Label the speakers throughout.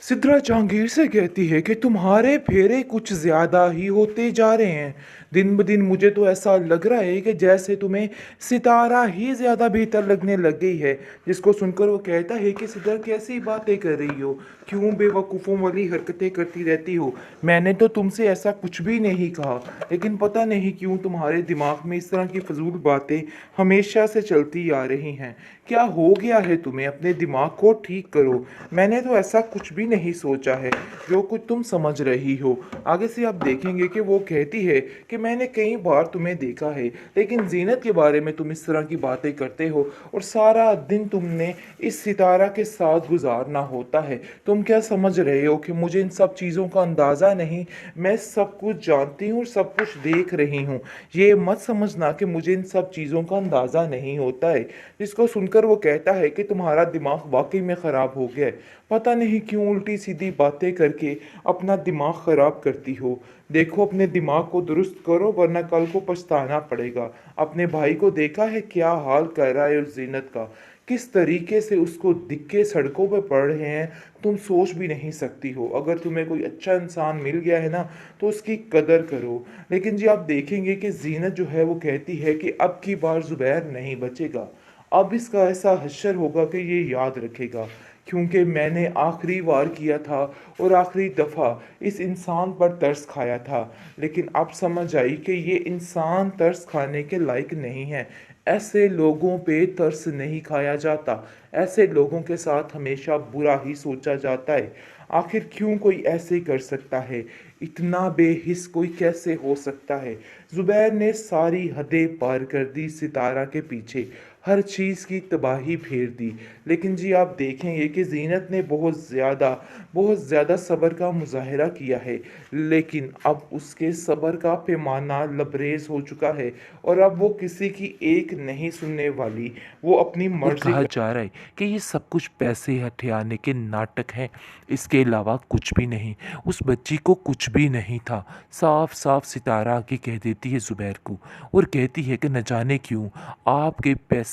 Speaker 1: सिद्रा जहांगीर से कहती है कि तुम्हारे फेरे कुछ ज्यादा ही होते जा रहे हैं। दिन ब दिन मुझे तो ऐसा लग रहा है कि जैसे तुम्हें सितारा ही ज्यादा बेहतर लगने लग गई है। जिसको सुनकर वो कहता है कि सिद्रा कैसी बातें कर रही हो, क्यों बेवकूफ़ों वाली हरकतें करती रहती हो। मैंने तो तुमसे ऐसा कुछ भी नहीं कहा, लेकिन पता नहीं क्यों तुम्हारे दिमाग में इस तरह की फजूल बातें हमेशा से चलती आ रही हैं। क्या हो गया है तुम्हें? अपने दिमाग को ठीक करो। मैंने तो ऐसा कुछ भी नहीं सोचा है जो कुछ तुम समझ रही हो। आगे से आप देखेंगे कि वो कहती है कि मैंने कई बार तुम्हें देखा है, लेकिन जीनत के बारे में तुम इस तरह की बातें करते हो और सारा दिन तुमने इस सितारा के साथ गुजारना होता है। तुम क्या समझ रहे हो कि मुझे इन सब चीज़ों का अंदाज़ा नहीं? मैं सब कुछ जानती हूँ और सब कुछ देख रही हूँ। ये मत समझना कि मुझे इन सब चीज़ों का अंदाज़ा नहीं होता है। जिसको सुनकर वो कहता है कि तुम्हारा दिमाग वाकई में ख़राब हो गया है। पता नहीं क्यों उल्टी सीधी बातें करके अपना दिमाग ख़राब करती हो। देखो, अपने दिमाग को दुरुस्त करो वरना कल को पछताना पड़ेगा। अपने भाई को देखा है क्या हाल कर रहा है उस जीनत का, किस तरीके से उसको दिक्के सड़कों पर पड़ रहे हैं। तुम सोच भी नहीं सकती हो। अगर तुम्हें कोई अच्छा इंसान मिल गया है ना, तो उसकी कदर करो। लेकिन जी आप देखेंगे कि जीनत जो है वो कहती है कि अब की बार ज़ुबैर नहीं बचेगा। अब इसका ऐसा हश्र होगा कि ये याद रखेगा, क्योंकि मैंने आखिरी वार किया था और आखिरी दफ़ा इस इंसान पर तरस खाया था। लेकिन अब समझ आई कि ये इंसान तरस खाने के लायक नहीं है। ऐसे लोगों पे तरस नहीं खाया जाता। ऐसे लोगों के साथ हमेशा बुरा ही सोचा जाता है। आखिर क्यों कोई ऐसे कर सकता है? इतना बेहिस कोई कैसे हो सकता है? ज़ुबैर ने सारी हदें पार कर दी सितारा के पीछे, हर चीज़ की तबाही फेर दी। लेकिन जी आप देखेंगे कि ज़ीनत ने बहुत ज़्यादा सब्र का मुज़ाहिरा किया है, लेकिन अब उसके सब्र का पैमाना लबरेज़ हो चुका है और अब वो किसी की एक नहीं सुनने वाली। वो अपनी
Speaker 2: और
Speaker 1: मर्ज़ी
Speaker 2: कहा जा रहा है कि ये सब कुछ पैसे हथियाने के नाटक हैं, इसके अलावा कुछ भी नहीं। उस बच्ची को कुछ भी नहीं था। साफ साफ सितारा आके कह देती है ज़ुबैर को और कहती है कि न जाने क्यों आपके पैसे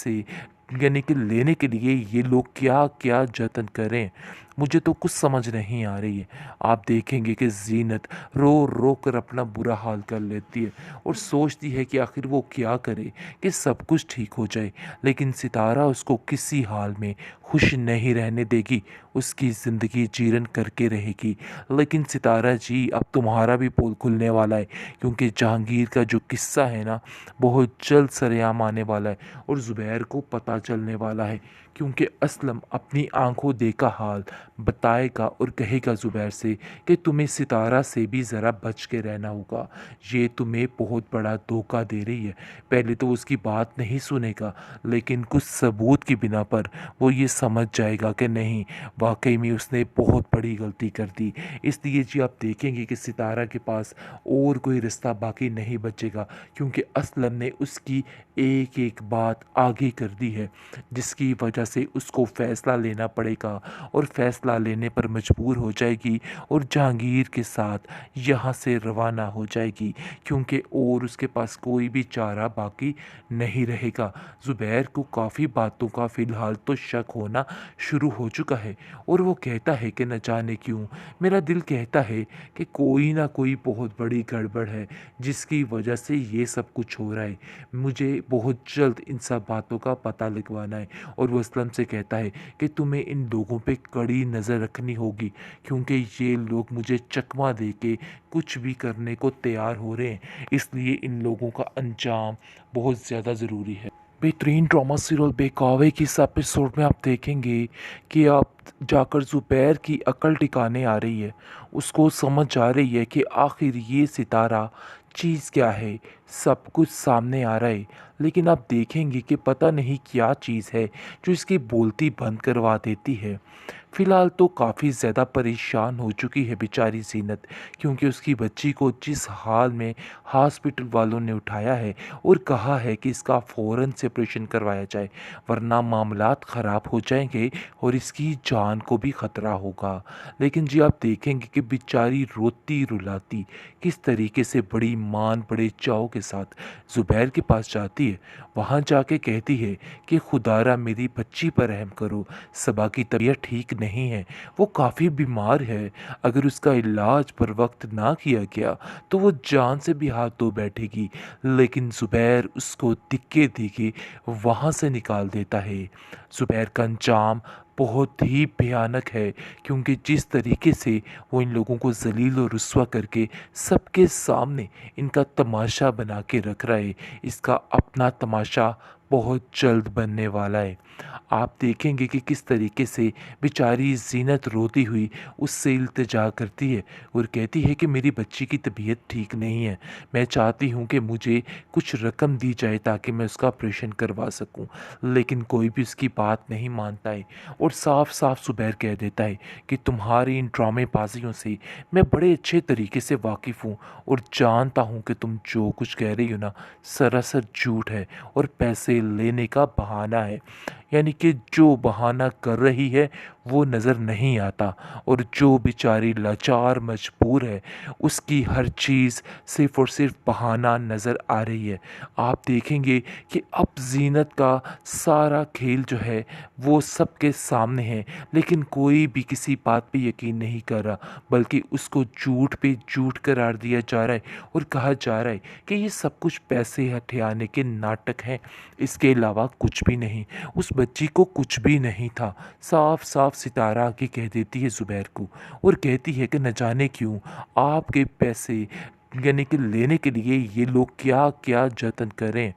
Speaker 2: यानी कि लेने के लिए ये लोग क्या क्या जतन करें, मुझे तो कुछ समझ नहीं आ रही है। आप देखेंगे कि जीनत रो रो कर अपना बुरा हाल कर लेती है और सोचती है कि आखिर वो क्या करे कि सब कुछ ठीक हो जाए। लेकिन सितारा उसको किसी हाल में खुश नहीं रहने देगी, उसकी ज़िंदगी जीरन करके रहेगी। लेकिन सितारा जी, अब तुम्हारा भी पोल खुलने वाला है, क्योंकि जहांगीर का जो किस्सा है ना, बहुत जल्द सरेआम आने वाला है और ज़ुबैर को पता चलने वाला है। क्योंकि असलम अपनी आंखों देखा हाल बताएगा और कहेगा ज़ुबैर से कि तुम्हें सितारा से भी ज़रा बच के रहना होगा। ये तुम्हें बहुत बड़ा धोखा दे रही है। पहले तो उसकी बात नहीं सुनेगा, लेकिन कुछ सबूत की बिना पर वो ये समझ जाएगा कि नहीं, वाकई में उसने बहुत बड़ी गलती कर दी। इसलिए जी आप देखेंगे कि सितारा के पास और कोई रिश्ता बाकी नहीं बचेगा, क्योंकि असलम ने उसकी एक एक बात आगे कर दी है, जिसकी वजह से उसको फ़ैसला लेना पड़ेगा और फ़ैसला लेने पर मजबूर हो जाएगी और जहांगीर के साथ यहाँ से रवाना हो जाएगी, क्योंकि और उसके पास कोई भी चारा बाकी नहीं रहेगा। ज़ुबैर को काफ़ी बातों का फ़िलहाल तो शक होना शुरू हो चुका है और वो कहता है कि न जाने क्यों मेरा दिल कहता है कि कोई ना कोई बहुत बड़ी गड़बड़ है जिसकी वजह से ये सब कुछ हो रहा है। मुझे बहुत जल्द इन सब बातों का पता लगवाना है। और वो असलम से कहता है कि तुम्हें इन लोगों पे कड़ी नज़र रखनी होगी, क्योंकि ये लोग मुझे चकमा दे के कुछ भी करने को तैयार हो रहे हैं। इसलिए इन लोगों का अंजाम बहुत ज़्यादा ज़रूरी है। बेहतरीन ड्रामा सीरियल बेकावे की इस एपिसोड में आप देखेंगे कि आप जाकर ज़ुबैर की अकल टिकाने आ रही है। उसको समझ आ रही है कि आखिर ये सितारा चीज़ क्या है। सब कुछ सामने आ रहा है, लेकिन आप देखेंगे कि पता नहीं क्या चीज़ है जो इसकी बोलती बंद करवा देती है। फ़िलहाल तो काफ़ी ज़्यादा परेशान हो चुकी है बेचारी ज़ीनत, क्योंकि उसकी बच्ची को जिस हाल में हॉस्पिटल वालों ने उठाया है और कहा है कि इसका फ़ौरन से ऑपरेशन करवाया जाए, वरना मामलात ख़राब हो जाएंगे और इसकी जान को भी ख़तरा होगा। लेकिन जी आप देखेंगे कि बेचारी रोती रुलाती किस तरीके से बड़ी मान बड़े चाव के साथ ज़ुबैर के पास जाती है। वहाँ जाके कहती है कि खुदारा मेरी बच्ची पर रहम करो, सबा की तबीयत ठीक नहीं है, वो काफ़ी बीमार है, अगर उसका इलाज पर वक्त ना किया गया तो वो जान से भी हाथ धो बैठेगी। लेकिन ज़ुबैर उसको दिक्के देके वहाँ से निकाल देता है। ज़ुबैर का अंजाम बहुत ही भयानक है, क्योंकि जिस तरीके से वो इन लोगों को ज़लील और रुस्वा करके सबके सामने इनका तमाशा बना के रख रहा है, इसका अपना तमाशा बहुत जल्द बनने वाला है। आप देखेंगे कि किस तरीके से बेचारी ज़ीनत रोती हुई उससे इल्तिजा करती है और कहती है कि मेरी बच्ची की तबीयत ठीक नहीं है, मैं चाहती हूँ कि मुझे कुछ रकम दी जाए ताकि मैं उसका ऑपरेशन करवा सकूँ। लेकिन कोई भी उसकी बात नहीं मानता है और साफ साफ ज़ुबैर कह देता है कि तुम्हारी इन ड्रामेबाजियों से मैं बड़े अच्छे तरीके से वाकिफ़ हूँ और जानता हूँ कि तुम जो कुछ कह रही हो ना, सरासर झूठ है और पैसे लेने का बहाना है। यानी कि जो बहाना कर रही है वो नज़र नहीं आता, और जो बेचारी लाचार मजबूर है उसकी हर चीज़ सिर्फ़ और सिर्फ बहाना नज़र आ रही है। आप देखेंगे कि अब ज़ीनत का सारा खेल जो है वो सबके सामने है, लेकिन कोई भी किसी बात पे यकीन नहीं कर रहा, बल्कि उसको झूठ पे झूठ करार दिया जा रहा है और कहा जा रहा है कि ये सब कुछ पैसे हथियाने के नाटक हैं, इसके अलावा कुछ भी नहीं। उस बच्ची को कुछ भी नहीं था। साफ साफ सितारा आके कह देती है ज़ुबैर को और कहती है कि न जाने क्यों आपके पैसे यानी कि लेने के लिए ये लोग क्या क्या जतन करें,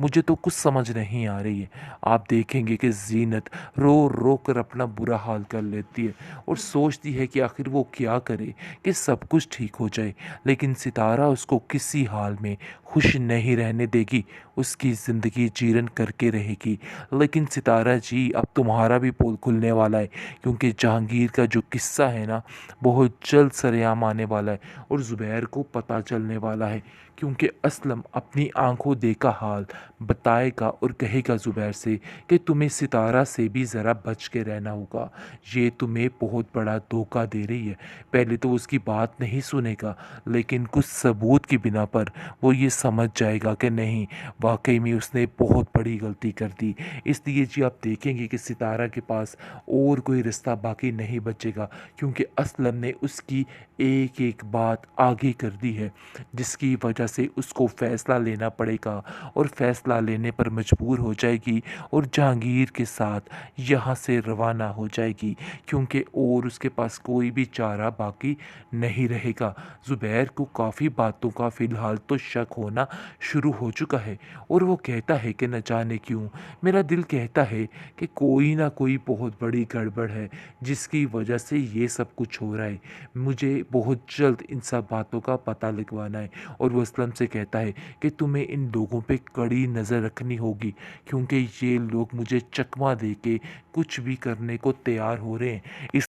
Speaker 2: मुझे तो कुछ समझ नहीं आ रही है। आप देखेंगे कि ज़ीनत रो रो कर अपना बुरा हाल कर लेती है और सोचती है कि आखिर वो क्या करे कि सब कुछ ठीक हो जाए, लेकिन सितारा उसको किसी हाल में खुश नहीं रहने देगी, उसकी ज़िंदगी जीरन करके रहेगी। लेकिन सितारा जी, अब तुम्हारा भी पोल खुलने वाला है, क्योंकि जहांगीर का जो किस्सा है ना, बहुत जल्द सरेआम आने वाला है और ज़ुबैर को पता चलने वाला है, क्योंकि असलम अपनी आंखों देखा हाल बताएगा और कहेगा ज़ुबैर से कि तुम्हें सितारा से भी ज़रा बच के रहना होगा, ये तुम्हें बहुत बड़ा धोखा दे रही है। पहले तो उसकी बात नहीं सुनेगा, लेकिन कुछ सबूत की बिना पर वो ये समझ जाएगा कि नहीं, वाकई में उसने बहुत बड़ी गलती कर दी। इसलिए जी आप देखेंगे कि सितारा के पास और कोई रिश्ता बाकी नहीं बचेगा, क्योंकि असलम ने उसकी एक एक बात आगे कर दी है, जिसकी वजह से उसको फ़ैसला लेना पड़ेगा और फ़ैसला लेने पर मजबूर हो जाएगी और जहांगीर के साथ यहाँ से रवाना हो जाएगी, क्योंकि और उसके पास कोई भी चारा बाकी नहीं रहेगा। ज़ुबैर को काफ़ी बातों का फ़िलहाल तो शक होना शुरू हो चुका है और वो कहता है कि न जाने क्यों मेरा दिल कहता है कि कोई ना कोई बहुत बड़ी गड़बड़ है जिसकी वजह से ये सब कुछ हो रहा है। मुझे बहुत जल्द इन सब बातों का पता लगवाना है। और वो असलम से कहता है कि तुम्हें इन लोगों पे कड़ी नज़र रखनी होगी, क्योंकि ये लोग मुझे चकमा दे के कुछ भी करने को तैयार हो रहे हैं। इस